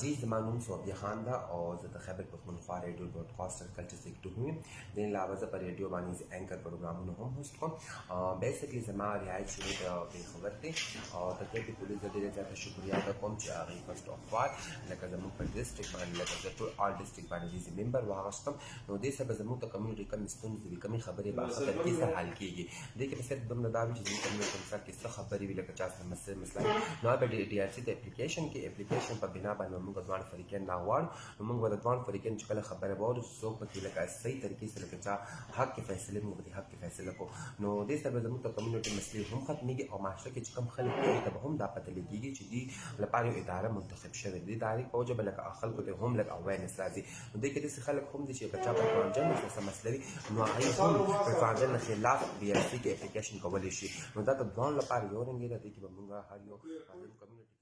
जी زما نوم صوفیه خان ده او زه د خیبر پښتونخوا ریډیو براډکاسټر کلچر سیکټور یم د علاوه زه په ریډیو باندې اینکر پروګرامونه هم هوسټ کوم بیسیکلی زما رهایت شروع د پېښور دی او د کیپی پولیس د ډېره زیاته شکریا ادا کوم چې هغې فرسټ آف آل لکه زموږ په ډسټرکټ باندې لکه زه ټول آل ډسټرکټ باندې ایز ممبر واغوستم نو دې سره به زموږ د کمیونټي کمې ستونزې وي کمې خبرې به ښه طریقې سره حل کېږي دې کې به صرف دومره دا وي چې زموږ کمیونټي مثال کې څه خبرې وي لکه چا سره مسله نو به ډي آر سي د اپلیکیشن کې اپلیکیشن په بنا باندې موږ ځوان فریقین راغواړو نو موږ به د ځوان فریقین چې کله خبره واورو چې څوک پکې لکه صحیح طریقې سره لکه چا حق کې فیصلې موږ به د حق کې فیصله کوو نو دې سره به زموږ د کمیونټي مسلې هم ختمېږي او معاشره کې چې کوم خلک دي هغوی ته به هم دا پته لګېږي چې دې لپاره یو اداره منتخب شوې ده دې ادارې په وجه به لکه خلکو ته هم لږ اویرنس راځي نو دې کې داسې خلک هم دي چې که چا په ټرانسجنډر سره څه مسله وي نو هغوی هم په ټرانسجنډر خلاف ډي آر سي کې اپلیکیشن کولی شي نو دا د ځوان لپاره یو رنګې ده دې کې به موږ هر یو کمیونټي